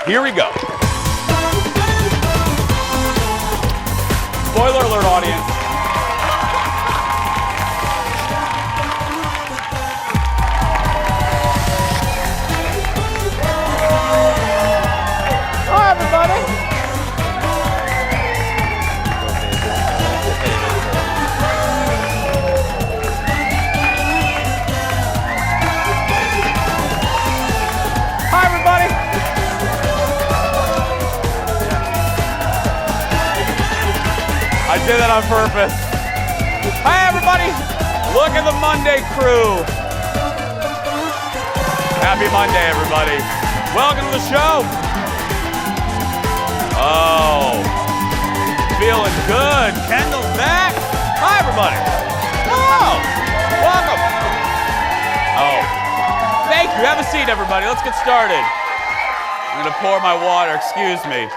Here we go. Spoiler alert, audience. Hi, everybody. Hi, everybody. I did that on purpose. Hi, everybody. Look at the Monday crew. Happy Monday, everybody. Welcome to the show. Oh, feeling good. Kendall's back. Hi, everybody. Oh, welcome. Oh, thank you. Have a seat, everybody. Let's get started. I'm going to pour my water. Excuse me.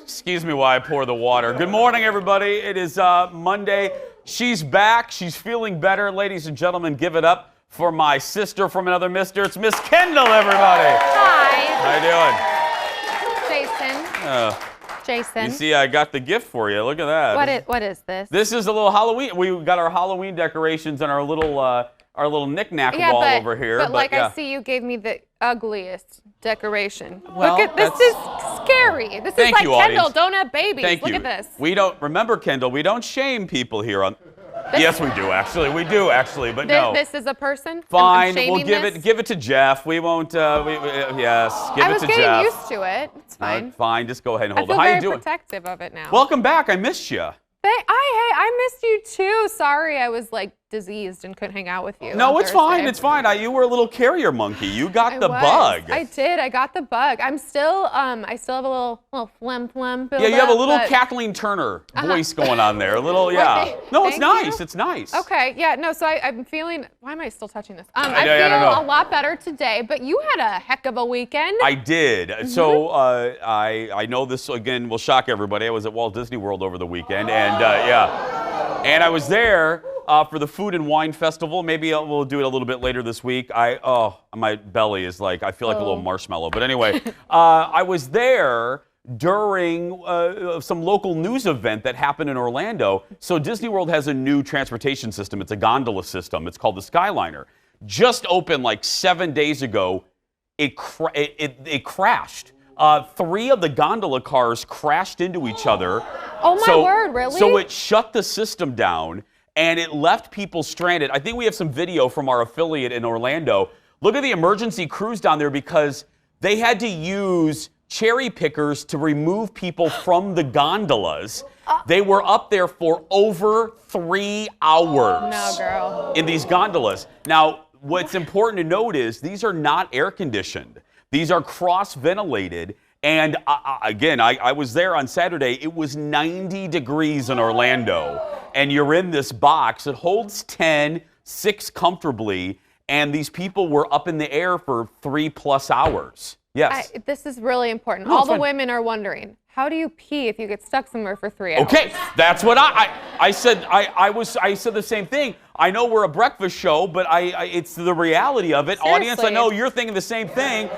Excuse me while I pour the water. Good morning, everybody. It is Monday. She's back. She's feeling better. Ladies and gentlemen, give it up for my sister from another mister. It's Miss Kendall, everybody. Hi. How you doing? Jason. You see, I got the gift for you. Look at that. What is this? This is a little Halloween. We got our Halloween decorations and our little knick-knack wall over here. But I see you gave me the ugliest decoration. Well, look at this. Is scary. This is like you, Kendall. audience. Don't have babies. Thank look you. at this. We don't remember, Kendall. We don't shame people here on. Yes, we do actually. We do actually, but no. This is a person. Fine. I'm shaming We'll give it to Jeff. We won't. Yes, give I it was to getting Jeff. used to it. It's fine. Fine. Just go ahead and I hold feel it. How very you doing? protective of it now. Welcome back. I missed you. I missed you too. Sorry, I was like diseased and couldn't hang out with you. No, on it's fine. Thursday. It's fine. You were a little carrier monkey. You got the bug. I did. I got the bug. I still have a little phlegm build Yeah, you have a up, little but... Kathleen Turner voice going on there. A little, yeah. Right. No, it's Thank nice. you. It's nice. Okay, yeah, no, so I'm feeling, why am I still touching this? I don't know. feel a lot better today, but you had a heck of a weekend. I did. So I know this, again, will shock everybody. I was at Walt Disney World over the weekend, and and I was there for the Food and Wine Festival. Maybe we'll do it a little bit later this week. My belly is like, I feel like a little marshmallow. But anyway, I was there during some local news event that happened in Orlando. So Disney World has a new transportation system. It's a gondola system. It's called the Skyliner. Just opened like 7 days ago. It crashed. 3 of the gondola cars crashed into each other. Oh my word, really? So it shut the system down and it left people stranded. I think we have some video from our affiliate in Orlando. Look at the emergency crews down there because they had to use cherry pickers to remove people from the gondolas. They were up there for over 3 hours. No, girl. In these gondolas. Now, what's important to note is these are not air conditioned. These are cross-ventilated, and again, I was there on Saturday. It was 90 degrees in Orlando, and you're in this box. It holds 6 comfortably, and these people were up in the air for 3+ hours. Yes. This is really important. No, All the fine. women are wondering, how do you pee if you get stuck somewhere for 3 hours? Okay, that's what I said. I said the same thing. I know we're a breakfast show, but it's the reality of it. Seriously. Audience, I know you're thinking the same thing.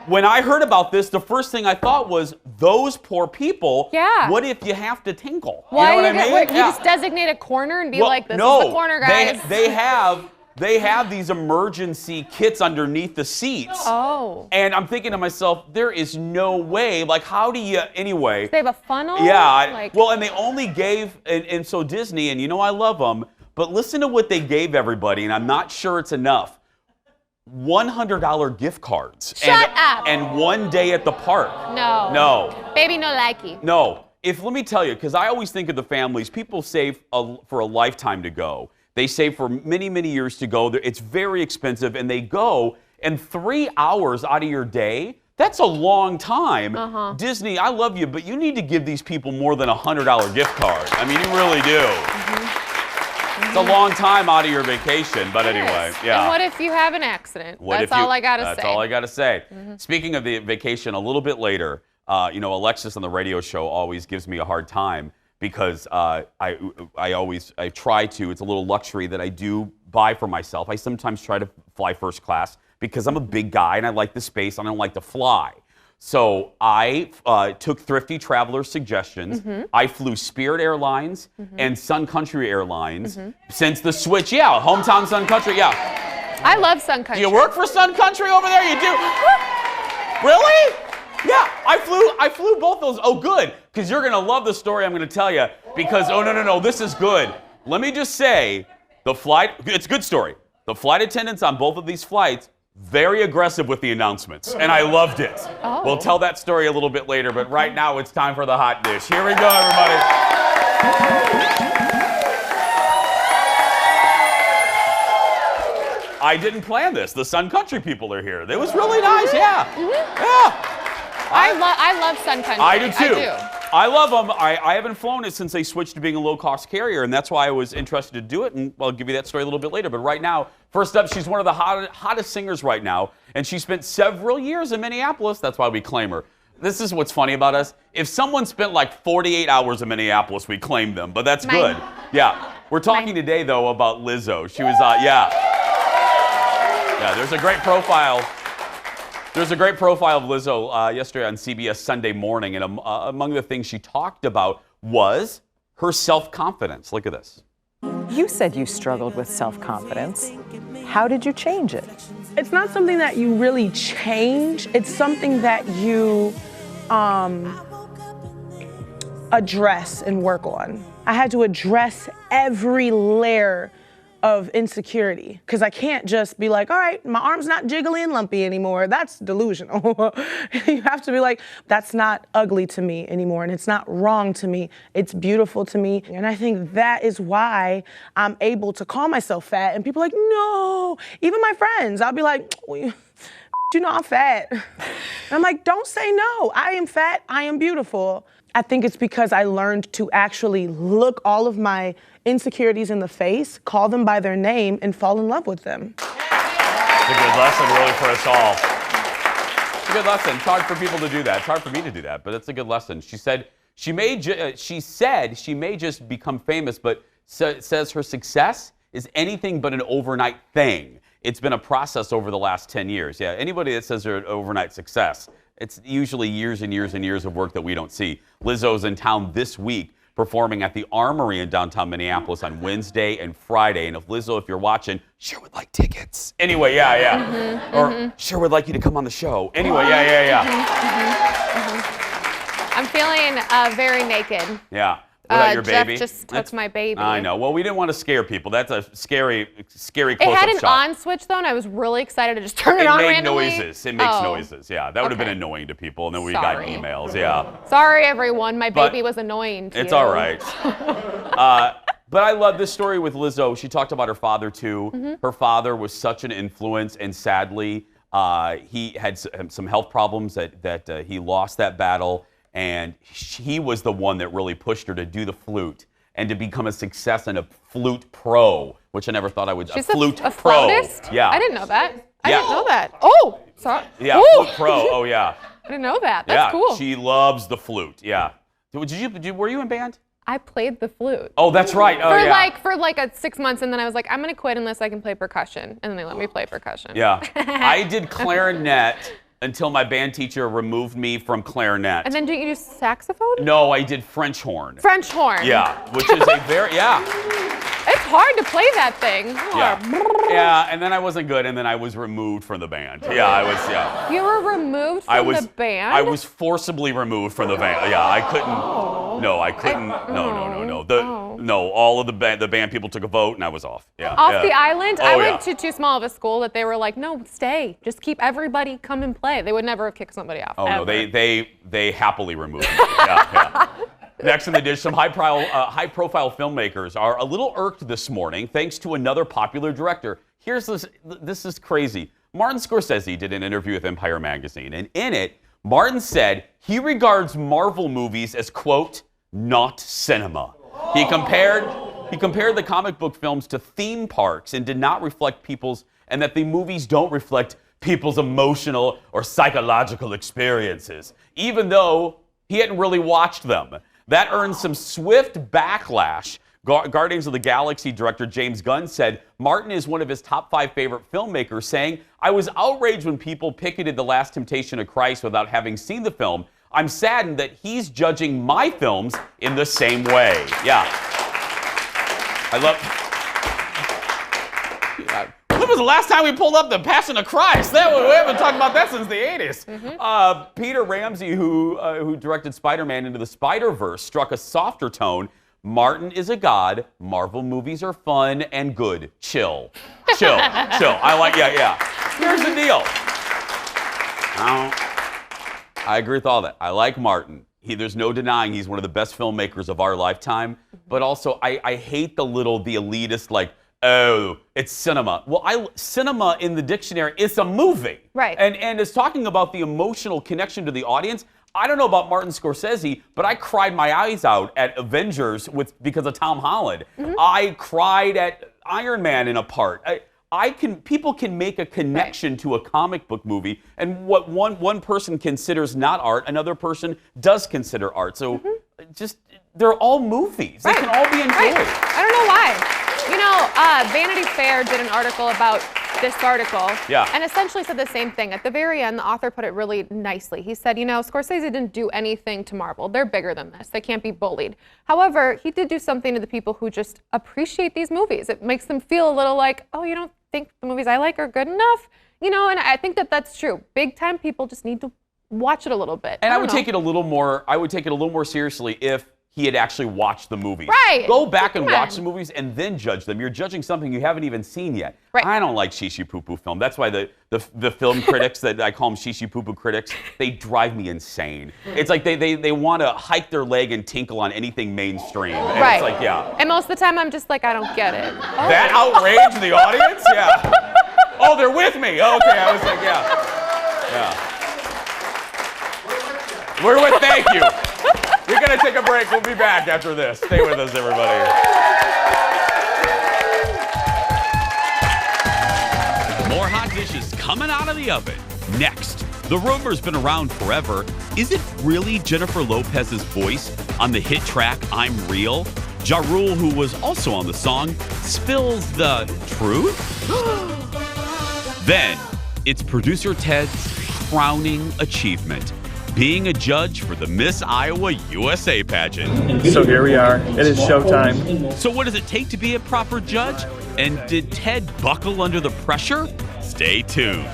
When I heard about this, the first thing I thought was, those poor people. Yeah. What if you have to tinkle? Why you know what I mean? You just designate a corner and be like, this is the corner, guys. They have these emergency kits underneath the seats. Oh. And I'm thinking to myself, there is no way. Like, how do you, anyway? They have a funnel? Yeah. Well, and they only gave, and so Disney, and you know I love them, but listen to what they gave everybody, and I'm not sure it's enough. $100 gift cards. Shut up. And 1 day at the park. No. No. Baby no likey. No. Let me tell you, because I always think of the families, people save for a lifetime to go. They save for many, many years to go. It's very expensive, and they go, and 3 hours out of your day, that's a long time. Disney, I love you, but you need to give these people more than a $100 gift card. I mean, you really do. It's a long time out of your vacation, but anyway, yeah. And what if you have an accident? That's all I got to say. That's all I got to say. Speaking of the vacation, a little bit later, Alexis on the radio show always gives me a hard time because I try to. It's a little luxury that I do buy for myself. I sometimes try to fly first class because I'm a big guy and I like the space and I don't like to fly. So I took Thrifty Traveler's suggestions. I flew Spirit Airlines and Sun Country Airlines since the switch. Yeah, hometown Sun Country. Yeah. I love Sun Country. You work for Sun Country over there? You do? Really? Yeah, I flew both those. Oh, good, because you're gonna love the story I'm gonna tell you. Because no, this is good. Let me just say, it's a good story. The flight attendants on both of these flights, very aggressive with the announcements, and I loved it. Oh. We'll tell that story a little bit later, but right now it's time for the hot dish. Here we go, everybody. I didn't plan this. The Sun Country people are here. It was really nice, yeah. Yeah. I love Sun Country. I do too. I do. I love them. I haven't flown it since they switched to being a low-cost carrier, and that's why I was interested to do it, and I'll give you that story a little bit later. But right now, first up, she's one of the hottest singers right now, and she spent several years in Minneapolis. That's why we claim her. This is what's funny about us. If someone spent like 48 hours in Minneapolis, we claim them, but that's good. Yeah. We're talking today, though, about Lizzo. She was, yeah, there's a great profile. There's a great profile of Lizzo yesterday on CBS Sunday Morning, and among the things she talked about was her self-confidence. Look at this. You said you struggled with self-confidence. How did you change it? It's not something that you really change. It's something that you address and work on. I had to address every layer of insecurity, because I can't just be like, all right, my arm's not jiggly and lumpy anymore. That's delusional. You have to be like, that's not ugly to me anymore, and it's not wrong to me. It's beautiful to me. And I think that is why I'm able to call myself fat, and people are like, no. Even my friends, I'll be like, well, you know I'm fat. And I'm like, don't say no. I am fat, I am beautiful. I think it's because I learned to actually look all of my insecurities in the face, call them by their name, and fall in love with them. It's a good lesson, really, for us all. It's a good lesson. It's hard for people to do that. It's hard for me to do that, but it's a good lesson. She said she may just become famous, but says her success is anything but an overnight thing. It's been a process over the last 10 years. Yeah, anybody that says they're an overnight success, it's usually years and years and years of work that we don't see. Lizzo's in town this week performing at the Armory in downtown Minneapolis on Wednesday and Friday. And if you're watching, sure would like tickets. Anyway, or sure would like you to come on the show. Anyway, I'm feeling very naked. Yeah. What about your baby? Jeff just took my baby. I know. Well, we didn't want to scare people. That's a scary close-up It had an shot. on switch, though, and I was really excited to just turn it on randomly. It makes noises. Yeah, that would have been annoying to people, and then we got emails. Yeah. Sorry, everyone. My baby was annoying to you. It's all right. But I love this story with Lizzo. She talked about her father, too. Her father was such an influence, and sadly, he had some health problems that he lost that battle. And he was the one that really pushed her to do the flute and to become a success and a flute pro, which I never thought I would. She's a flute a pro. Flautist? Yeah. I didn't know that. I didn't know that. Oh, sorry. Yeah, Ooh. flute pro. Oh, yeah. I didn't know that. That's cool. She loves the flute. Yeah. Were you in band? I played the flute. Oh, that's right. Oh, For like 6 months, and then I was like, I'm gonna quit unless I can play percussion, and then they let me play percussion. Yeah. I did clarinet until my band teacher removed me from clarinet. And then didn't you do saxophone? No, I did French horn. French horn. Yeah, which is a very, It's hard to play that thing. Yeah, and then I wasn't good, and then I was removed from the band. Yeah, I was, You were removed from the band? I was forcibly removed from the band. Yeah, I couldn't. No, I couldn't. No, all of the band people took a vote, and I was off. Yeah. Off the island? I went to too small of a school that they were like, no, stay. Just keep everybody come and play. They would never have kicked somebody off. Oh, ever. No, they happily removed me. Yeah. Next in the dish, some high-profile filmmakers are a little irked this morning thanks to another popular director. Here's this is crazy. Martin Scorsese did an interview with Empire Magazine, and in it, Martin said he regards Marvel movies as, quote, not cinema. He compared the comic book films to theme parks and did not reflect and that the movies don't reflect people's emotional or psychological experiences, even though he hadn't really watched them. That earned some swift backlash, Guardians of the Galaxy director James Gunn said Martin is one of his top 5 favorite filmmakers, saying, "I was outraged when people picketed The Last Temptation of Christ without having seen the film. I'm saddened that he's judging my films in the same way." Yeah. I love... When was the last time we pulled up the Passion of Christ? We haven't talked about that since the 80s. Peter Ramsey, who directed Spider-Man Into the Spider-Verse, struck a softer tone. Martin is a god. Marvel movies are fun and good. Chill. Chill. Chill. I like, yeah. Here's the deal. I agree with all that. I like Martin. There's no denying he's one of the best filmmakers of our lifetime. But also, I hate the elitist, like, oh, it's cinema. Well, cinema in the dictionary is a movie. Right. And it's talking about the emotional connection to the audience. I don't know about Martin Scorsese, but I cried my eyes out at Avengers because of Tom Holland. I cried at Iron Man in a part. People can make a connection to a comic book movie, and what one person considers not art, another person does consider art. So they're all movies. They can all be enjoyed. I don't know why. You know, Vanity Fair did an article about this article, and essentially said the same thing. At the very end, the author put it really nicely. He said, you know, Scorsese didn't do anything to Marvel. They're bigger than this. They can't be bullied. However, he did do something to the people who just appreciate these movies. It makes them feel a little like, oh, you don't think the movies I like are good enough? You know, and I think that that's true. Big time people just need to watch it a little bit. And I would take it a little more seriously if he had actually watched the movies. Right. Go back and watch the movies and then judge them. You're judging something you haven't even seen yet. Right. I don't like shishi poo poo film. That's why the film critics that I call them shishi poo poo critics, they drive me insane. It's like they want to hike their leg and tinkle on anything mainstream. And Right. It's like, yeah. And most of the time I'm just like, I don't get it. Oh. That outraged the audience? Yeah. Oh, they're with me. Okay, I was like, yeah. We're with, thank you. We're going to take a break. We'll be back after this. Stay with us, everybody. More hot dishes coming out of the oven. Next, the rumor's been around forever. Is it really Jennifer Lopez's voice on the hit track I'm Real? Ja Rule, who was also on the song, spills the truth? Then, it's producer Ted's crowning achievement, being a judge for the Miss Iowa USA pageant. So here we are. It is showtime. So what does it take to be a proper judge? And did Ted buckle under the pressure? Stay tuned.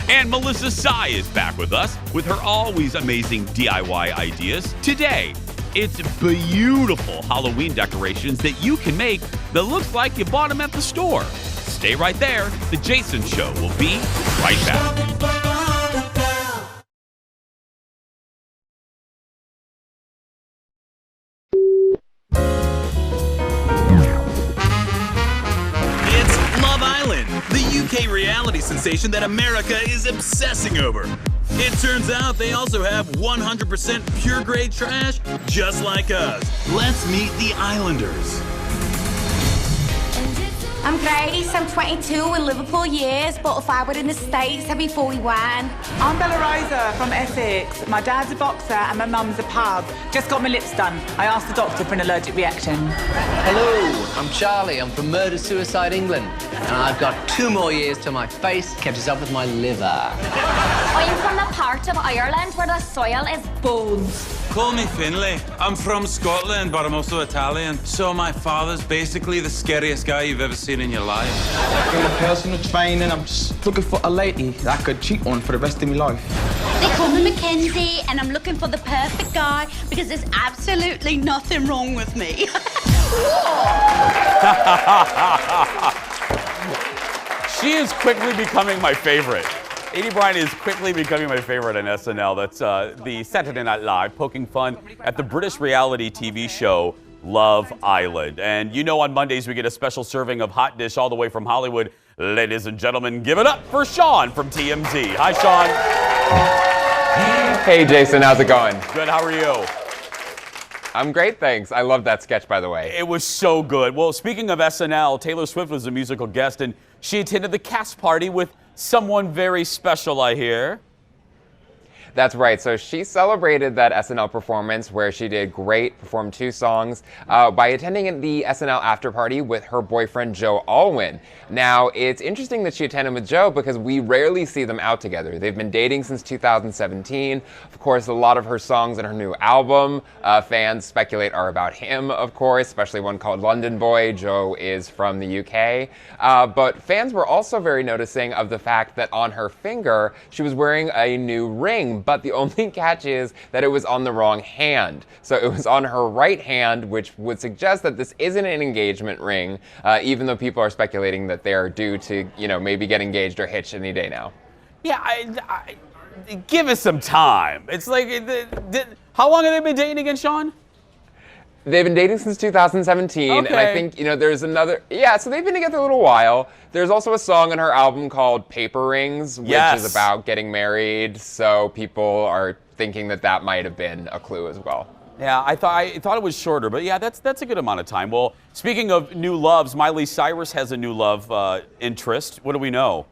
And Melissa Saigh is back with us with her always amazing DIY ideas. Today, it's beautiful Halloween decorations that you can make that looks like you bought them at the store. Stay right there. The Jason Show will be right back. The UK reality sensation that America is obsessing over. It turns out they also have 100% pure grade trash just like us. Let's meet the Islanders. I'm Grace, I'm 22 in Liverpool years, but if I were in the States, I'd be 41. I'm Bella Rosa from Essex. My dad's a boxer and my mum's a pub. Just got my lips done. I asked the doctor for an allergic reaction. Hello, I'm Charlie. I'm from Murder Suicide England. And I've got 2 more years till my face catches up with my liver. I'm from the part of Ireland where the soil is bones. Call me Finlay. I'm from Scotland, but I'm also Italian. So my father's basically the scariest guy you've ever seen in your life. I'm a personal trainer and I'm just looking for a lady that I could cheat on for the rest of my life. They call me Mackenzie and I'm looking for the perfect guy because there's absolutely nothing wrong with me. She is quickly becoming my favorite. Edie Bryant is quickly becoming my favorite on SNL. That's the Saturday Night Live, poking fun at the British reality TV show Love Island. And you know on Mondays we get a special serving of hot dish all the way from Hollywood. Ladies and gentlemen, give it up for Sean from TMZ. Hi, Sean. Hey, Jason. How's it going? Good. How are you? I'm great, thanks. I love that sketch, by the way. It was so good. Well, speaking of SNL, Taylor Swift was a musical guest, and she attended the cast party with someone very special, I hear. That's right. So she celebrated that SNL performance where she did great, performed 2 songs, by attending the SNL after party with her boyfriend, Joe Alwyn. Now, it's interesting that she attended with Joe because we rarely see them out together. They've been dating since 2017. Of course, a lot of her songs in her new album, fans speculate are about him, of course, especially one called London Boy. Joe is from the UK. But fans were also very noticing of the fact that on her finger, she was wearing a new ring, but the only catch is that it was on the wrong hand. So it was on her right hand, which would suggest that this isn't an engagement ring, even though people are speculating that they're due to, maybe get engaged or hitched any day now. Yeah, give us some time. It's like, how long have they been dating again, Sean? They've been dating since 2017, and I think, there's another... Yeah, so they've been together a little while. There's also a song on her album called Paper Rings, which is about getting married, so people are thinking that might have been a clue as well. Yeah, I thought it was shorter, but yeah, that's a good amount of time. Well, speaking of new loves, Miley Cyrus has a new love interest. What do we know?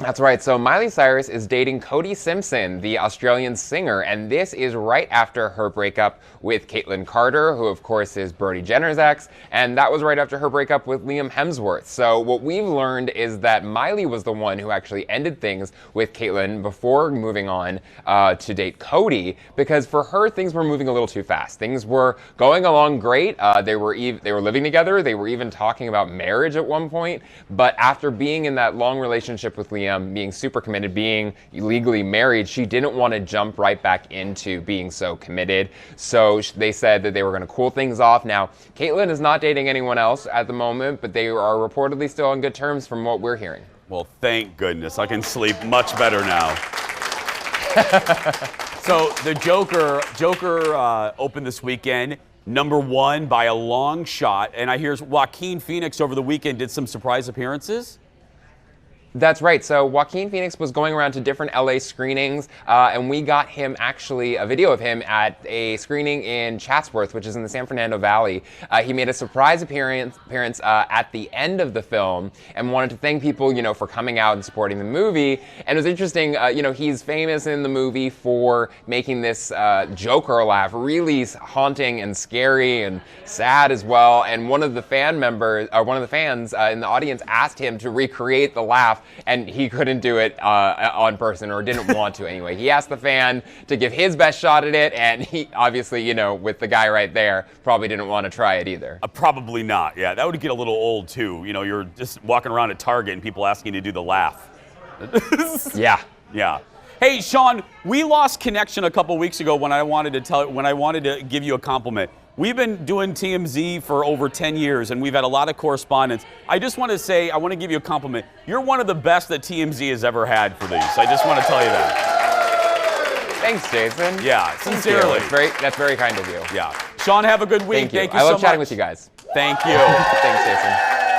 That's right. So Miley Cyrus is dating Cody Simpson, the Australian singer, and this is right after her breakup with Caitlyn Carter, who of course is Brody Jenner's ex, and that was right after her breakup with Liam Hemsworth. So what we've learned is that Miley was the one who actually ended things with Caitlyn before moving on to date Cody, because for her things were moving a little too fast. Things were going along great. They were living together. They were even talking about marriage at one point. But after being in that long relationship with Liam, being super committed, being legally married, she didn't want to jump right back into being so committed. So they said that they were going to cool things off. Now, Caitlyn is not dating anyone else at the moment, but they are reportedly still on good terms from what we're hearing. Well, thank goodness. I can sleep much better now. So the Joker opened this weekend, #1 by a long shot, and I hear Joaquin Phoenix over the weekend did some surprise appearances. That's right. So Joaquin Phoenix was going around to different LA screenings, and we got him actually a video of him at a screening in Chatsworth, which is in the San Fernando Valley. He made a surprise appearance at the end of the film and wanted to thank people, for coming out and supporting the movie. And it was interesting, he's famous in the movie for making this Joker laugh really haunting and scary and sad as well. And one of the fans in the audience asked him to recreate the laugh, and he couldn't do it on person, or didn't want to anyway. He asked the fan to give his best shot at it, and he obviously, with the guy right there, probably didn't want to try it either. Probably not. Yeah, that would get a little old too. You're just walking around at Target and people asking you to do the laugh. Yeah. Yeah. Hey, Sean, we lost connection a couple weeks ago when I wanted to give you a compliment. We've been doing TMZ for over 10 years, and we've had a lot of correspondence. I just want to say, I want to give you a compliment. You're one of the best that TMZ has ever had for these. I just want to tell you that. Thanks, Jason. Yeah, sincerely. That's very kind of you. Yeah. Sean, have a good week. Thank you. I love chatting with you guys. Thank you. Thanks, Jason.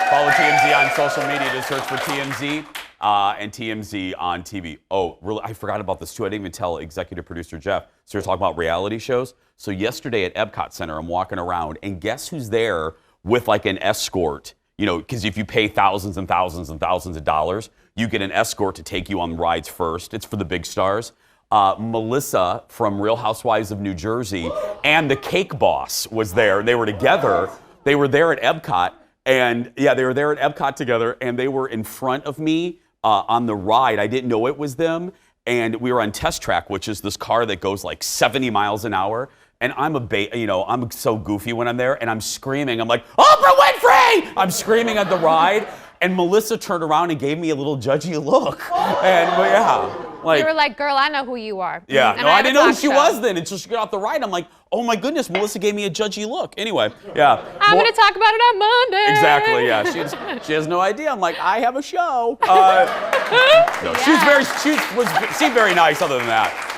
Follow TMZ on social media to search for TMZ. And TMZ on TV. Oh, really? I forgot about this too. I didn't even tell executive producer Jeff. So we're talking about reality shows. So yesterday at Epcot Center, I'm walking around, and guess who's there with like an escort? Because if you pay thousands and thousands and thousands of dollars, you get an escort to take you on rides first. It's for the big stars. Melissa from Real Housewives of New Jersey and the Cake Boss was there. They were together. They were there at Epcot. And yeah, they were there at Epcot together, and they were in front of me on the ride. I didn't know it was them. And we were on Test Track, which is this car that goes like 70 miles an hour. And I'm I'm so goofy when I'm there, and I'm screaming. I'm like, Oprah Winfrey! I'm screaming at the ride. And Melissa turned around and gave me a little judgy look. And you were like, girl, I know who you are. Yeah, no, I didn't know who she was then until she got off the ride. I'm like, oh my goodness, Melissa gave me a judgy look. Anyway, yeah. I'm going to talk about it on Monday. Exactly, yeah. She has no idea. I'm like, I have a show. No, she seemed very nice other than that.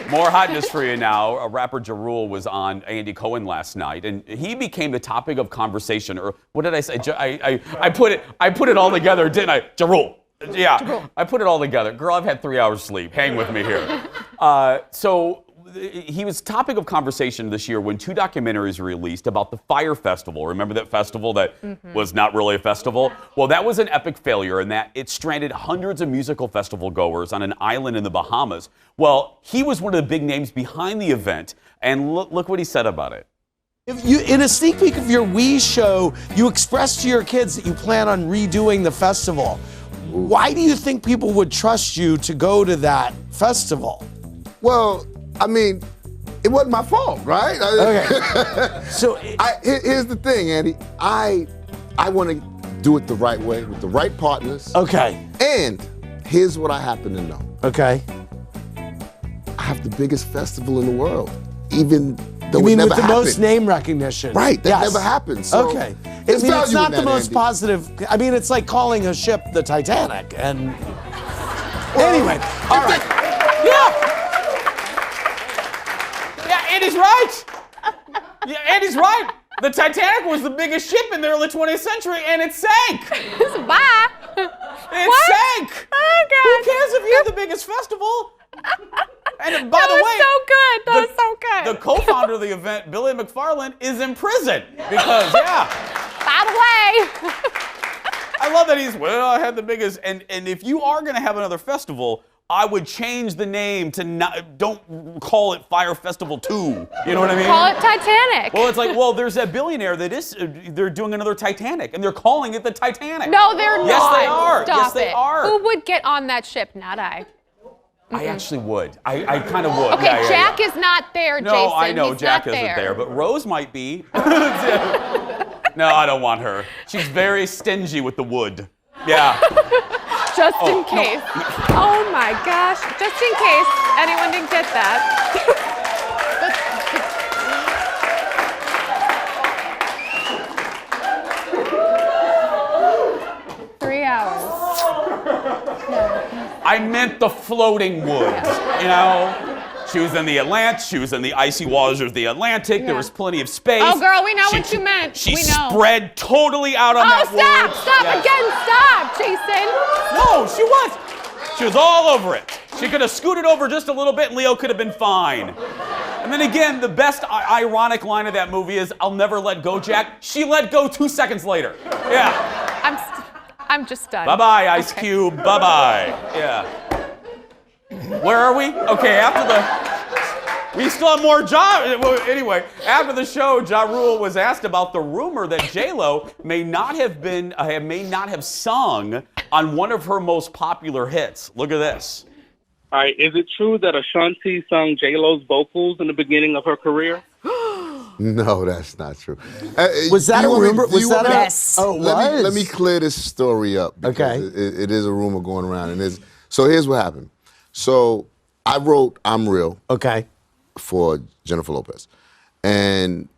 More hotness for you now. Rapper Ja Rule was on Andy Cohen last night, and he became the topic of conversation. Or what did I say? I put it all together, didn't I? Ja Rule. Yeah, I put it all together. Girl, I've had 3 hours sleep. Hang with me here. So he was topic of conversation this year when 2 documentaries were released about the Fire Festival. Remember that festival that was not really a festival? Well, that was an epic failure in that it stranded hundreds of musical festival goers on an island in the Bahamas. Well, he was one of the big names behind the event, and look what he said about it. If you, in a sneak peek of your Wii show, you expressed to your kids that you plan on redoing the festival. Why do you think people would trust you to go to that festival? Well, I mean, it wasn't my fault, right? Okay. So here's the thing, Andy. I want to do it the right way with the right partners. Okay. And here's what I happen to know. Okay. I have the biggest festival in the world, even though you mean it never with the happened. most name recognition? Right. That Yes. never happened. So okay. It's It's not in the that, most Andy. positive. I mean, it's like calling a ship the Titanic. And anyway, all right. Yeah, Andy's right. Yeah, Andy's right. The Titanic was the biggest ship in the early 20th century, and it sank. Bye. It sank. Oh, God. Who cares if you have the biggest festival? And by the way, That was so good. the co-founder of the event, Billy McFarland, is in prison because, By the way. I love that I had the biggest, and if you are going to have another festival, I would change the name to don't call it Fire Festival 2. You know what I mean? Call it Titanic. Well, it's like, there's that billionaire that they're doing another Titanic, and they're calling it the Titanic. No, they're not. Yes, they are. Stop Yes, they it. are. Who would get on that ship? Not I. I actually would. I kind of would. Okay, Jack is not there, Jason. No, I know He's Jack not isn't there, but Rose might be. No, I don't want her. She's very stingy with the wood. Yeah. Just in case. Oh my gosh. Just in case anyone didn't get that. 3 hours. I meant the floating woods, you know? She was in the Atlantic. She was in the icy waters of the Atlantic. There was plenty of space. Oh, girl, we know what you meant. She we know. spread totally out on that wood. Stop Yes. again, stop, Jason. No, she was all over it. She could have scooted over just a little bit and Leo could have been fine. And then again, the best ironic line of that movie is, "I'll never let go, Jack." She let go 2 seconds later. Yeah. I'm just done. Bye-bye, Ice Cube. Bye-bye. Yeah. Where are we? Okay, we still have more anyway, after the show, Ja Rule was asked about the rumor that J-Lo may not have sung on one of her most popular hits. Look at this. All right, is it true that Ashanti sung J-Lo's vocals in the beginning of her career? No, that's not true. Was that a rumor? Was that yes. Oh, let me clear this story up. Okay. It is a rumor going around. So here's what happened. So I wrote I'm Real. Okay. For Jennifer Lopez. And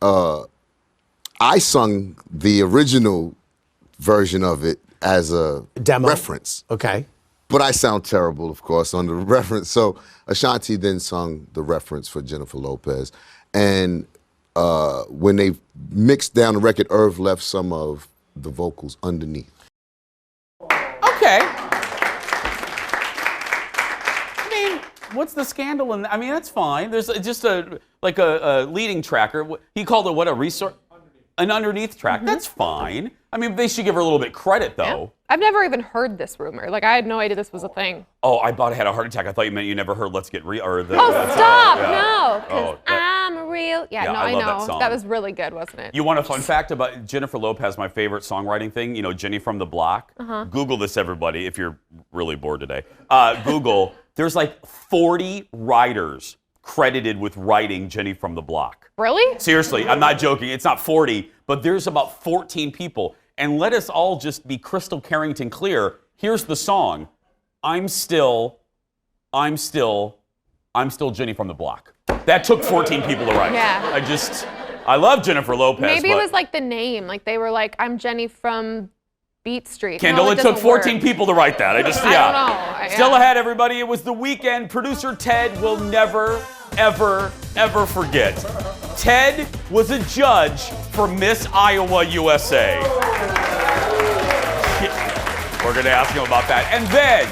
I sung the original version of it as a demo reference. Okay. But I sound terrible, of course, on the reference. So Ashanti then sung the reference for Jennifer Lopez. And when they mixed down the record, Irv left some of the vocals underneath. Okay. I mean, what's the scandal in that? I mean, that's fine. There's just a leading tracker. He called it what, a resource? An underneath track. That's fine. I mean, they should give her a little bit credit, though. Yeah. I've never even heard this rumor. Like, I had no idea this was a thing. Oh, I thought I had a heart attack. I thought you meant you never heard Let's Get Real. Or Stop! Yeah. No, because Oh, I'm real. Yeah, no, I I love know. that song. That was really good, wasn't it? You want a fun fact about Jennifer Lopez, my favorite songwriting thing? You know, Jenny from the Block? Uh-huh. Google this, everybody, if you're really bored today. Google, there's like 40 writers credited with writing Jenny from the Block. Really? Seriously, I'm not joking. It's not 40, but there's about 14 people. And let us all just be crystal Carrington clear. Here's the song. I'm still Jenny from the Block. That took 14 people to write. Yeah. I love Jennifer Lopez. Maybe it was like the name. Like they were like, I'm Jenny from Beat Street. Kendall, it took 14 people to write that. I don't know. Still ahead, everybody. It was the weekend. Producer Ted will never, ever, ever forget. Ted was a judge for Miss Iowa USA. We're going to ask him about that. And then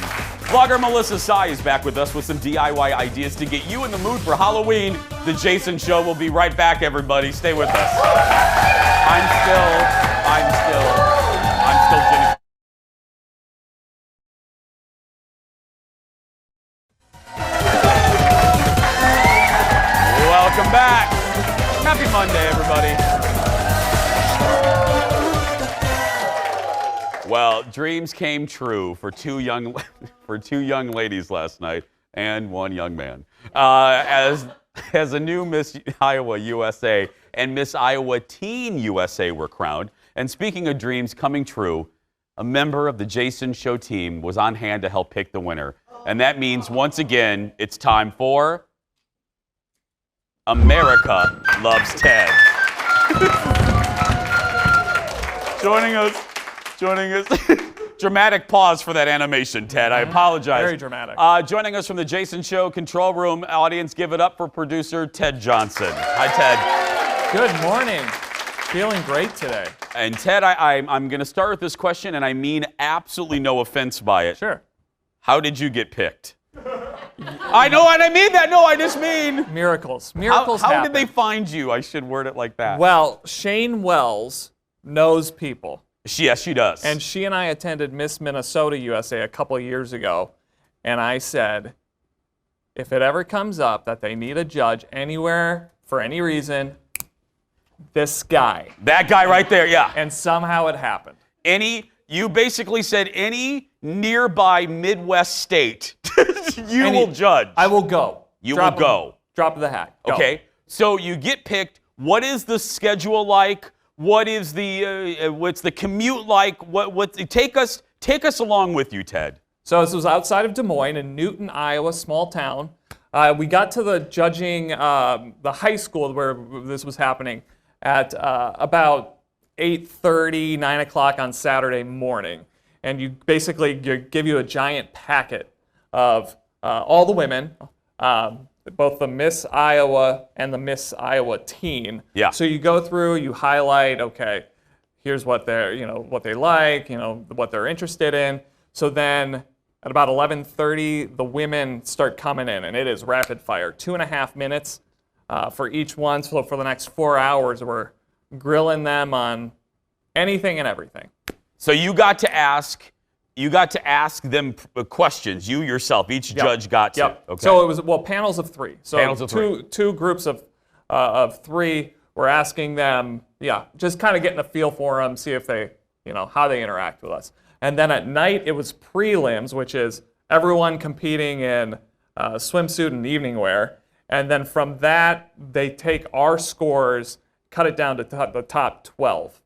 Vlogger Melissa Saigh is back with us with some DIY ideas to get you in the mood for Halloween. The Jason Show will be right back, everybody. Stay with us. I'm still Jenny. Welcome back. Happy Monday, everybody. Well, dreams came true for two young ladies last night and one young man. As a new Miss Iowa USA and Miss Iowa Teen USA were crowned. And speaking of dreams coming true, a member of the Jason Show team was on hand to help pick the winner. And that means, once again, it's time for America Loves Ted. Joining us. Dramatic pause for that animation, Ted. I apologize. Very dramatic. Joining us from the Jason Show control room, audience, give it up for producer Ted Johnson. Hi, Ted. Good morning. Feeling great today. And Ted, I'm going to start with this question, and I mean absolutely no offense by it. Sure. How did you get picked? I know, and I mean that. No, I just mean miracles. Miracles How happen. did they find you? I should word it like that. Well, Shane Wells knows people. Yes, she does. And she and I attended Miss Minnesota USA a couple of years ago, and I said, if it ever comes up that they need a judge anywhere for any reason, this guy. That guy right there, yeah. And somehow it happened. You basically said any nearby Midwest state will judge. I will go. You will go. Drop of the hat. Go. Okay, so you get picked. What is the schedule like? What is what's the commute like? Take us along with you, Ted. So this was outside of Des Moines in Newton, Iowa, small town. We got to the judging, the high school where this was happening at about 8:30, 9 o'clock on Saturday morning. And you basically give you a giant packet of all the women, both the Miss Iowa and the Miss Iowa Teen. Yeah. So you go through, you highlight, okay, here's what what they like, what they're interested in. So then at about 11:30, the women start coming in, and it is rapid fire. 2.5 minutes for each one. So for the next 4 hours, we're grilling them on anything and everything. So you got to ask them questions. You yourself, each judge got to. Yep. Okay. So it was panels of three. So panels of three. Two groups of three were asking them, just kind of getting a feel for them, see if they, how they interact with us. And then at night it was prelims, which is everyone competing in swimsuit and evening wear. And then from that they take our scores, cut it down to the top 12,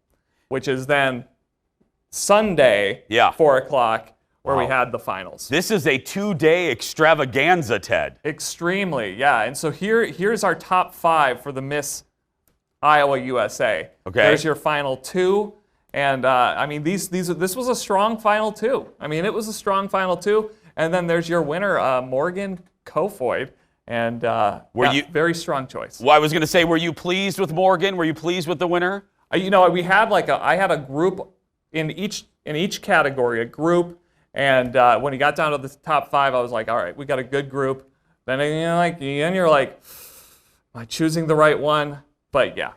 which is then Sunday, 4 o'clock, where we had the finals. This is a 2-day extravaganza, Ted. Extremely, yeah. And so here's our top 5 for the Miss Iowa USA. Okay. There's your final 2, and this was a strong final 2. It was a strong final 2. And then there's your winner, Morgan Kofoid, and very strong choice. Well, I was going to say, were you pleased with Morgan? Were you pleased with the winner? We had I had a group. In each category, a group, and when he got down to the top 5, I was like, all right, we got a good group. Then you're like, am I choosing the right one? But yeah,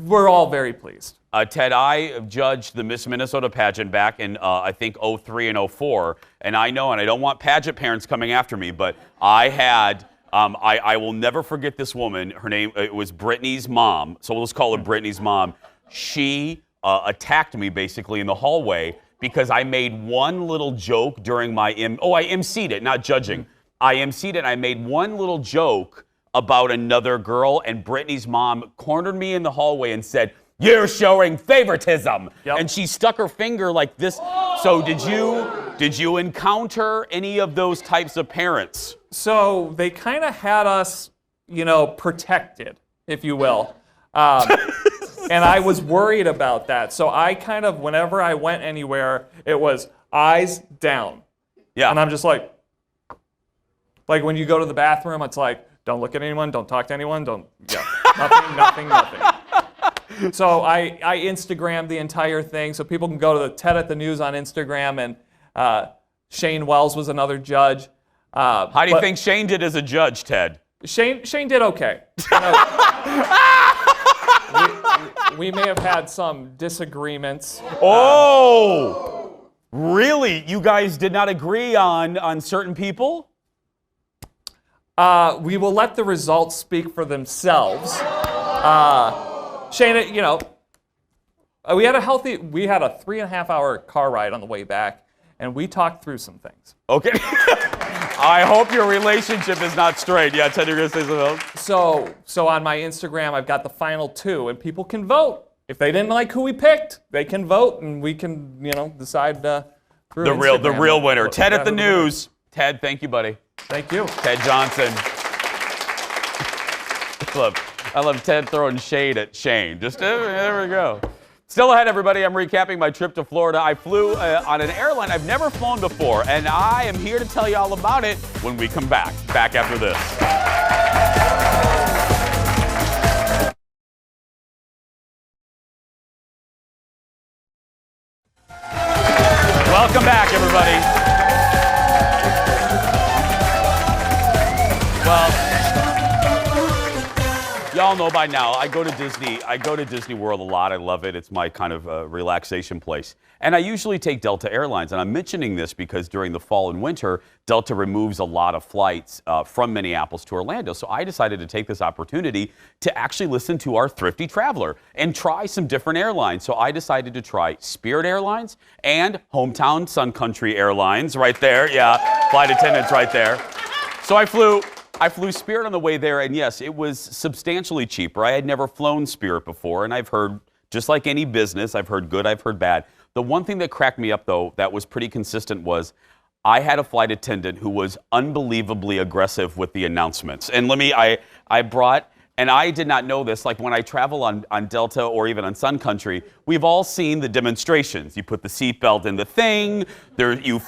we're all very pleased. Ted, I judged the Miss Minnesota pageant back in I think 03 and 04, and I know, and I don't want pageant parents coming after me, but I had. I will never forget this woman. Her name was Brittany's mom, so let's call her Brittany's mom. She attacked me basically in the hallway because I made one little joke during my I emceed it, not judging. I emceed it. I made one little joke about another girl, and Brittany's mom cornered me in the hallway and said, "You're showing favoritism." Yep. And she stuck her finger like this. So did you encounter any of those types of parents? So they kind of had us, protected, if you will. And I was worried about that. So I kind of, whenever I went anywhere, it was eyes down. Yeah. And I'm just like when you go to the bathroom, it's like, don't look at anyone, don't talk to anyone, nothing. So I Instagrammed the entire thing, so people can go to the Ted at the News on Instagram and Shane Wells was another judge. How do you think Shane did as a judge, Ted? Shane did okay. We may have had some disagreements. Oh, really? You guys did not agree on certain people? We will let the results speak for themselves. Shane, we had a 3.5-hour car ride on the way back, and we talked through some things. Okay. I hope your relationship is not straight. Yeah, Ted, you're going to say something else? So on my Instagram, I've got the final 2, and people can vote. If they didn't like who we picked, they can vote, and we can, decide through Instagram. The real winner. Ted at the news. Ted, thank you, buddy. Thank you. Ted Johnson. I love Ted throwing shade at Shane. Just there we go. Still ahead, everybody. I'm recapping my trip to Florida. I flew on an airline I've never flown before, and I am here to tell you all about it when we come back. Back after this. Welcome back, everybody. Well, y'all know by now, I go to Disney World a lot. I love it. It's my kind of relaxation place. And I usually take Delta Airlines. And I'm mentioning this because during the fall and winter, Delta removes a lot of flights from Minneapolis to Orlando. So I decided to take this opportunity to actually listen to our thrifty traveler and try some different airlines. So I decided to try Spirit Airlines and Hometown Sun Country Airlines right there. Yeah, flight attendants right there. So I flew Spirit on the way there, and yes, it was substantially cheaper. I had never flown Spirit before, and I've heard, just like any business, I've heard good, I've heard bad. The one thing that cracked me up, though, that was pretty consistent was I had a flight attendant who was unbelievably aggressive with the announcements. And I brought, and I did not know this, like when I travel on Delta or even on Sun Country, we've all seen the demonstrations. You put the seatbelt in the thing, you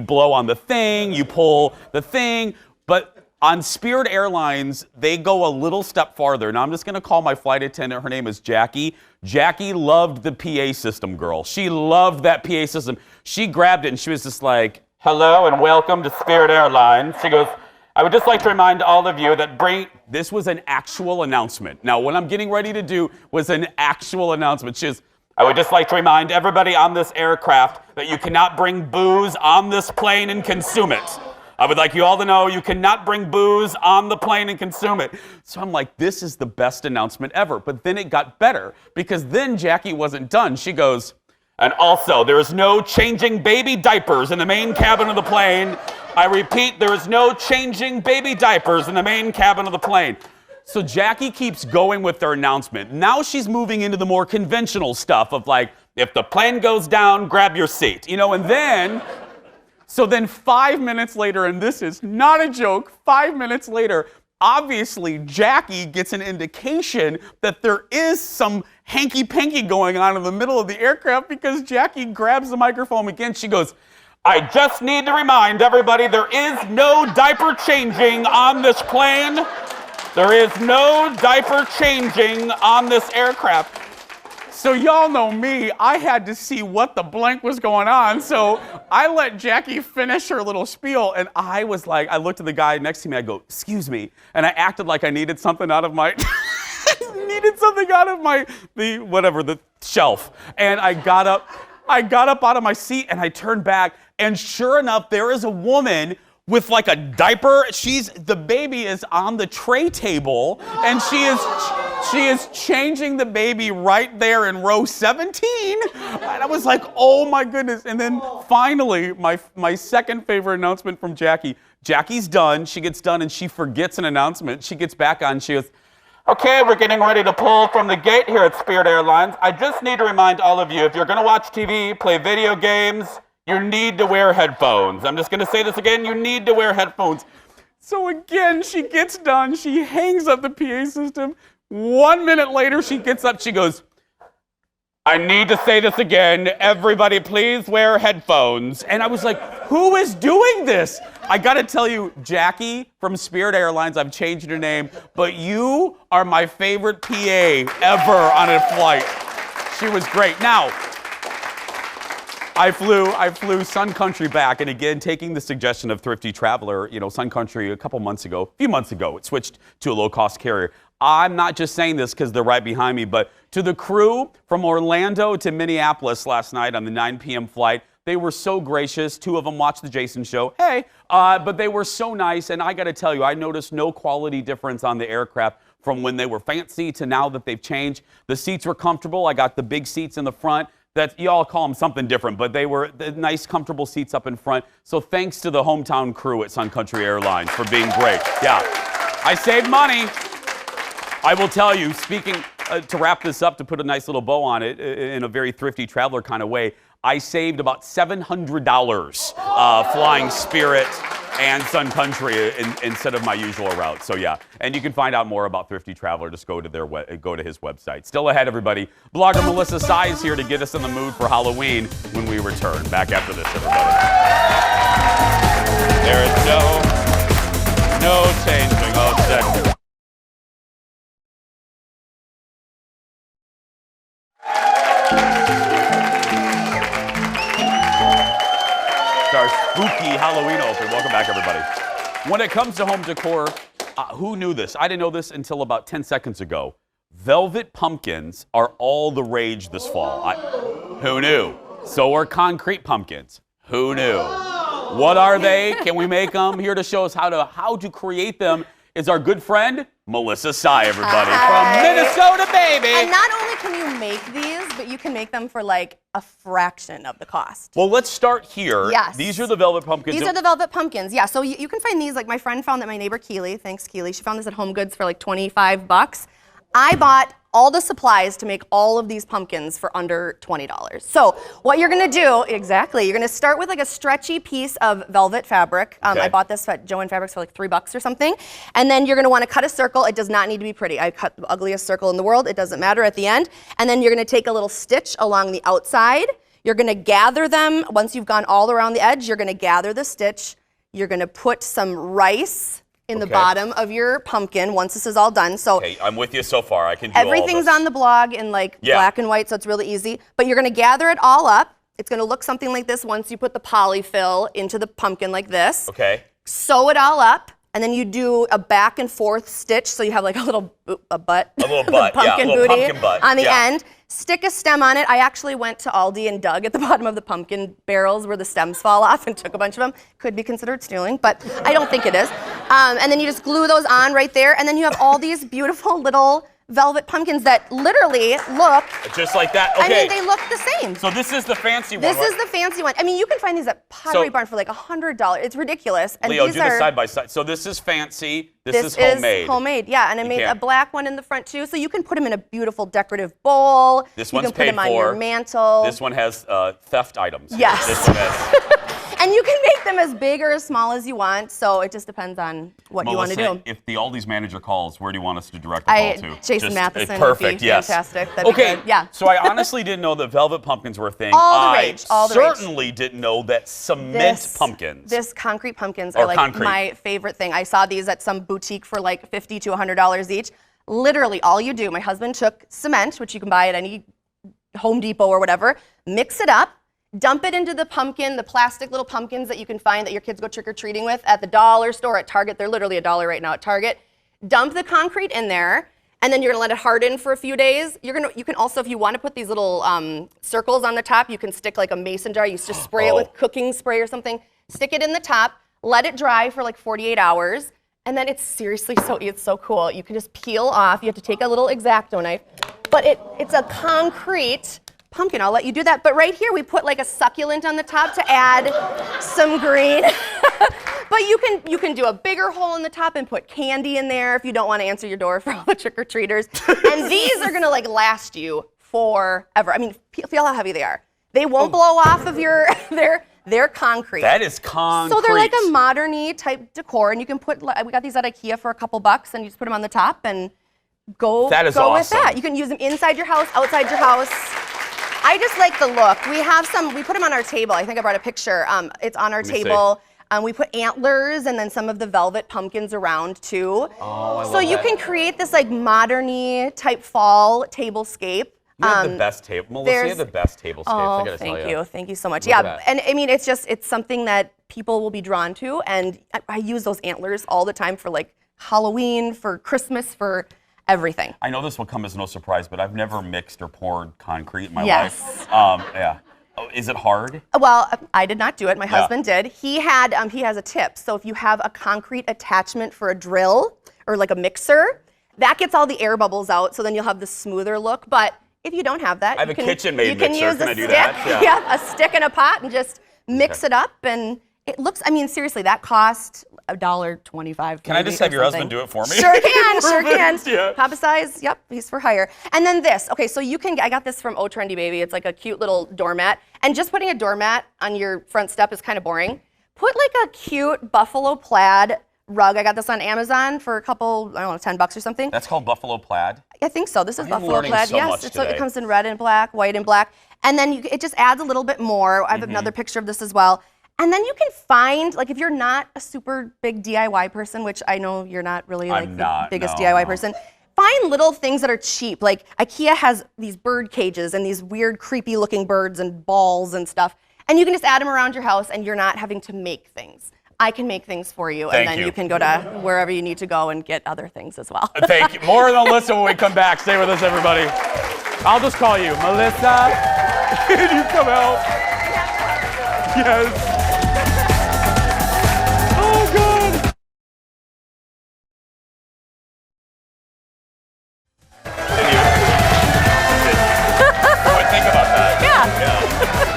blow on the thing, you pull the thing, but on Spirit Airlines, they go a little step farther. Now, I'm just going to call my flight attendant. Her name is Jackie. Jackie loved the PA system, girl. She loved that PA system. She grabbed it, and she was just like, "Hello and welcome to Spirit Airlines." She goes, "I would just like to remind all of you that this was an actual announcement." Now, what I'm getting ready to do was an actual announcement. She goes, "I would just like to remind everybody on this aircraft that you cannot bring booze on this plane and consume it. I would like you all to know you cannot bring booze on the plane and consume it." So I'm like, this is the best announcement ever. But then it got better because then Jackie wasn't done. She goes, "And also, there is no changing baby diapers in the main cabin of the plane. I repeat, there is no changing baby diapers in the main cabin of the plane." So Jackie keeps going with their announcement. Now she's moving into the more conventional stuff of like, if the plane goes down, grab your seat. And then... So then 5 minutes later, and this is not a joke, 5 minutes later, obviously Jackie gets an indication that there is some hanky-panky going on in the middle of the aircraft because Jackie grabs the microphone again. She goes, "I just need to remind everybody there is no diaper changing on this plane. There is no diaper changing on this aircraft." So y'all know me, I had to see what the blank was going on. So I let Jackie finish her little spiel, and I was like, I looked at the guy next to me, I go, "Excuse me," and I acted like I needed something out of my, the shelf. And I got up out of my seat, and I turned back, and sure enough, there is a woman with like a diaper. The baby is on the tray table, and she is changing the baby right there in row 17. And I was like, oh my goodness. And then finally, my second favorite announcement from Jackie. Jackie's done. She gets done and she forgets an announcement. She gets back on. She goes, "Okay, we're getting ready to pull from the gate here at Spirit Airlines. I just need to remind all of you, if you're going to watch TV, play video games, you need to wear headphones." I'm just going to say this again. You need to wear headphones. So again, she gets done. She hangs up the PA system. 1 minute later, she gets up. She goes, "I need to say this again. Everybody, please wear headphones." And I was like, who is doing this? I got to tell you, Jackie from Spirit Airlines, I've changed her name, but you are my favorite PA ever on a flight. She was great. Now, I flew Sun Country back, and again, taking the suggestion of Thrifty Traveler, Sun Country a few months ago, it switched to a low-cost carrier. I'm not just saying this because they're right behind me, but to the crew from Orlando to Minneapolis last night on the 9 p.m. flight, they were so gracious. 2 of them watched the Jason show. Hey, but they were so nice, and I got to tell you, I noticed no quality difference on the aircraft from when they were fancy to now that they've changed. The seats were comfortable. I got the big seats in the front. That you all call them something different, but they were the nice, comfortable seats up in front. So thanks to the hometown crew at Sun Country Airlines for being great. Yeah, I saved money. I will tell you, speaking, to wrap this up, to put a nice little bow on it in a very Thrifty Traveler kind of way, I saved about $700 flying Spirit and Sun Country instead of my usual route. So yeah, and you can find out more about Thrifty Traveler. Just go to his website. Still ahead, everybody. Blogger Melissa Saigh is here to get us in the mood for Halloween when we return. Back after this, everybody. There is no changing. Oh, check. Our spooky Halloween open. Welcome back, everybody. When it comes to home decor, who knew this? I didn't know this until about 10 seconds ago. Velvet pumpkins are all the rage this fall. Who knew? So are concrete pumpkins. Who knew? What are they? Can we make them? Here to show us how to create them is our good friend, Melissa Saigh, everybody. From Minnesota, baby. And not only can you make these, but you can make them for like a fraction of the cost. Well, let's start here. Yes. These are the velvet pumpkins. These are the velvet pumpkins, yeah. So you can find these, like my friend found that my neighbor Keely, thanks Keely, she found this at Home Goods for like 25 bucks. I bought all the supplies to make all of these pumpkins for under $20. So what you're gonna do, exactly, you're gonna start with like a stretchy piece of velvet fabric. I bought this at Joann Fabrics for like $3 or something. And then you're gonna wanna cut a circle. It does not need to be pretty. I cut the ugliest circle in the world. It doesn't matter at the end. And then you're gonna take a little stitch along the outside. You're gonna gather them. Once you've gone all around the edge, you're gonna gather the stitch. You're gonna put some rice in the bottom of your pumpkin once this is all done. So I'm with you so far. I can do everything's on the blog in like black and white, so it's really easy. But you're gonna gather it all up. It's gonna look something like this once you put the polyfill into the pumpkin like this. Okay. Sew it all up, and then you do a back and forth stitch, so you have like a little butt. A little butt, pumpkin a little booty pumpkin butt. on the end. Stick a stem on it. I actually went to Aldi and dug at the bottom of the pumpkin barrels where the stems fall off and took a bunch of them. Could be considered stealing, but I don't think it is. And then you just glue those on right there, and then you have all these beautiful little velvet pumpkins that literally look just like that. Okay. I mean, they look the same. So this is the fancy one. This is the fancy one. I mean, you can find these at Pottery Barn for like $100. It's ridiculous. And Leo, these do this side by side. So this is fancy. This is homemade. Is homemade, yeah. And I made a black one in the front too, so you can put them in a beautiful decorative bowl. This one's paid for. You can put them on your mantle. This one has theft items. Yes. This one has. And you can make them as big or as small as you want, so it just depends on what you want to do. If the Aldi's manager calls, where do you want us to direct the call to? Jason Matheson perfect, would be yes. fantastic. That'd be good. Yeah. So I honestly didn't know that velvet pumpkins were a thing. All the rage. I certainly didn't know that cement pumpkins. This concrete pumpkins are like my favorite thing. I saw these at some boutique for like $50 to $100 each. Literally all you do, my husband took cement, which you can buy at any Home Depot or whatever, mix it up, dump it into the pumpkin, the plastic little pumpkins that you can find that your kids go trick-or-treating with at the dollar store, at Target. They're literally $1 right now at Target. Dump the concrete in there, and then you're gonna let it harden for a few days. You can also, if you want to put these little circles on the top, you can stick like a mason jar. You just spray it with cooking spray or something. Stick it in the top, let it dry for like 48 hours, and then it's seriously it's so cool. You can just peel off. You have to take a little X-Acto knife, but it's a concrete pumpkin. I'll let you do that. But right here, we put like a succulent on the top to add some green. But you can do a bigger hole in the top and put candy in there if you don't want to answer your door for all the trick-or-treaters. And these are gonna like last you forever. I mean, feel how heavy they are. They won't blow off of your, they're concrete. That is concrete. So they're like a modern-y type decor, and you can put, we got these at IKEA for a couple bucks, and you just put them on the top and go with that. You can use them inside your house, outside your house. I just like the look. We have some, we put them on our table. I think I brought a picture. It's on our table. We put antlers and then some of the velvet pumpkins around too. Oh, I love so you can create this like modern-y type fall tablescape. You have the best table. Melissa, you have the best tablescapes, I gotta tell you. Thank you. Thank you so much. Look at Yeah, that. and I mean, it's something that people will be drawn to, and I use those antlers all the time for like Halloween, for Christmas, for everything. I know this will come as no surprise, but I've never mixed or poured concrete in my Yes. life. Yeah. Oh, is it hard? Well, I did not do it. My husband did. He has a tip. So if you have a concrete attachment for a drill or like a mixer, that gets all the air bubbles out, so then you'll have the smoother look. But if you don't have that, I have a KitchenAid mixer. Use Can a I do stick. that? Yeah, a stick and a pot, and just mix it up, and it looks. I mean, seriously, that cost $1.25. Can I just have your husband do it for me? Sure can, sure can. Yeah. Papa size, yep, he's for hire. And then this, okay, so I got this from Oh Trendy Baby. It's like a cute little doormat. And just putting a doormat on your front step is kind of boring. Put like a cute buffalo plaid rug. I got this on Amazon for a couple, I don't know, $10 or something. That's called buffalo plaid? I think so. This is I'm buffalo learning plaid. so Yes, much today. it comes in red and black, white and black. And then it just adds a little bit more. I have another picture of this as well. And then you can find, like if you're not a super big DIY person, which I know you're not really like the biggest DIY person, find little things that are cheap. Like IKEA has these bird cages and these weird creepy looking birds and balls and stuff. And you can just add them around your house and you're not having to make things. I can make things for you, and then you can go to wherever you need to go and get other things as well. Thank you. More on Melissa when we come back. Stay with us, everybody. I'll just call you. Melissa, can you come out? Yes. Oh, God. Boy, think about that. Yeah.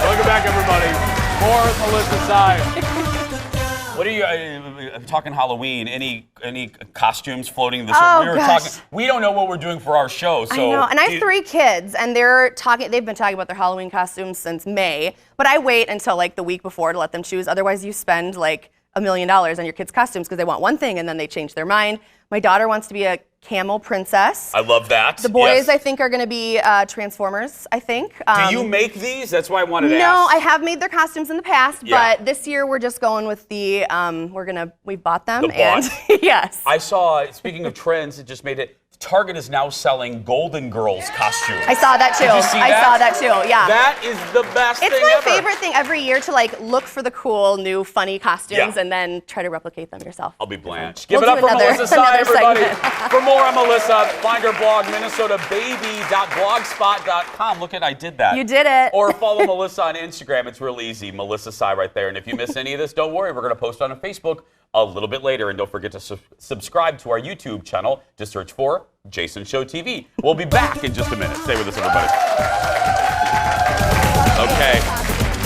Welcome back, everybody. More with Melissa Saigh. What are you talking Halloween? Any costumes floating this? We don't know what we're doing for our show. So I know, and I have 3 kids, and they've been talking about their Halloween costumes since May. But I wait until like the week before to let them choose. Otherwise, you spend like $1 million on your kids' costumes because they want one thing and then they change their mind. My daughter wants to be a camel princess. I love that. The boys, I think, are going to be Transformers, I think. Do you make these? That's why I wanted to ask. No, I have made their costumes in the past, Yeah. but this year we're just going with the, we bought them. The bought. And yes. I saw, speaking of trends, it just made it, Target is now selling Golden Girls costumes. I saw that too. Did you see I that? saw that too, yeah. That is the best thing It's my ever. favorite thing every year to like look for the cool, new, funny costumes Yeah. and then try to replicate them yourself. I'll be Blanche. We'll Give it up do for another- Melissa Saigh, another everybody. segment. For more on Melissa, find her blog, minnesotababy.blogspot.com. Look at, I did that. You did it. Or follow Melissa on Instagram. It's real easy. Melissa Saigh right there. And if you miss any of this, don't worry. We're going to post on Facebook a little bit later. And don't forget to subscribe to our YouTube channel. Just search for Jason Show TV. We'll be back in just a minute. Stay with us, everybody. Okay.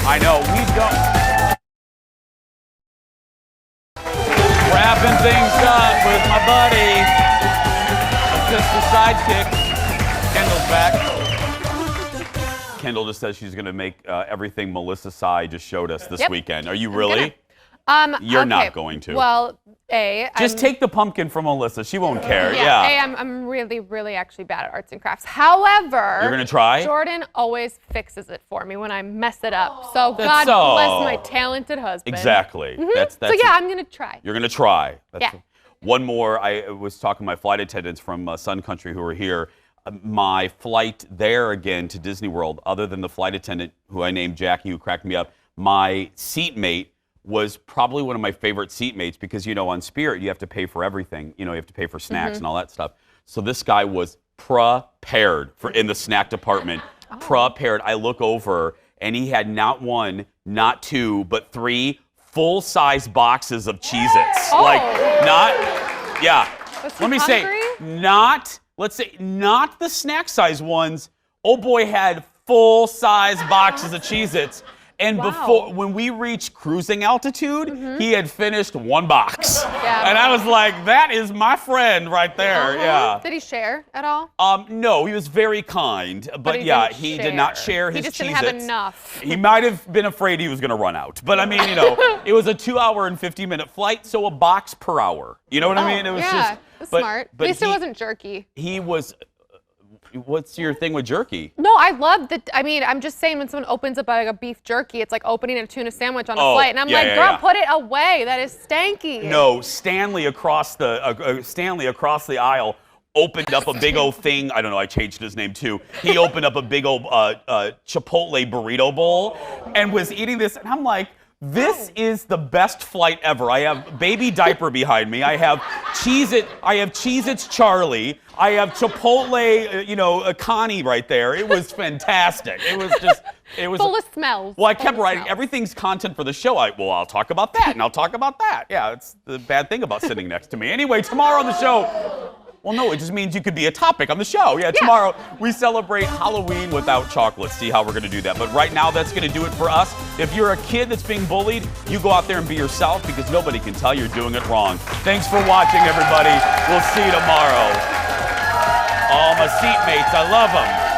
I know. We don't. Wrapping things up with my buddy, just the sidekick. Kendall's back. Kendall just says she's going to make everything Melissa Saigh just showed us this weekend. Are you really? You're not going to. Well, just take the pumpkin from Melissa. She won't care. I'm really, really actually bad at arts and crafts. However, You're gonna try? Jordan always fixes it for me when I mess it up. So That's God bless my talented husband. Exactly. So yeah, I'm gonna try. You're going to try. Yeah. One more, I was talking to my flight attendants from Sun Country who are here. My flight there again to Disney World, other than the flight attendant who I named Jackie, who cracked me up, my seatmate was probably one of my favorite seatmates because, you know, on Spirit, you have to pay for everything. You know, you have to pay for snacks and all that stuff. So this guy was prepared for in the snack department. Prepared. I look over, and he had not 1, not 2, but 3 full-size boxes of Cheez-Its. Let me say, not the snack-size ones. Oh boy, had full-size boxes of Cheez-Its. And before, when we reached cruising altitude, he had finished 1 box. And I was like, that is my friend right there. Yeah. Did he share at all? No, he was very kind. But yeah, he did not share his Cheez-Its. He just didn't have enough. He might have been afraid he was going to run out. But I mean, you know, it was a 2-hour and 50-minute flight, so a box per hour. You know what I mean? It was that's smart. At least it wasn't jerky. He was... What's your thing with jerky? No, I love that. I mean, I'm just saying when someone opens up like a beef jerky, it's like opening a tuna sandwich on a flight. And I'm girl, put it away. That is stanky. No, Stanley across the aisle opened up a big old thing. I don't know, I changed his name too. He opened up a big old Chipotle burrito bowl and was eating this. And I'm like, this is the best flight ever. I have baby diaper behind me. I have Cheez-Its Charlie. I have Chipotle, Connie right there. It was fantastic. It was full of smells. Well, I kept writing, everything's content for the show. I'll talk about that, and I'll talk about that. Yeah, it's the bad thing about sitting next to me. Anyway, tomorrow on the show, well, no, it just means you could be a topic on the show. Yeah, tomorrow we celebrate Halloween without chocolate. See how we're going to do that. But right now, that's going to do it for us. If you're a kid that's being bullied, you go out there and be yourself because nobody can tell you're doing it wrong. Thanks for watching, everybody. We'll see you tomorrow. All my seatmates, I love them.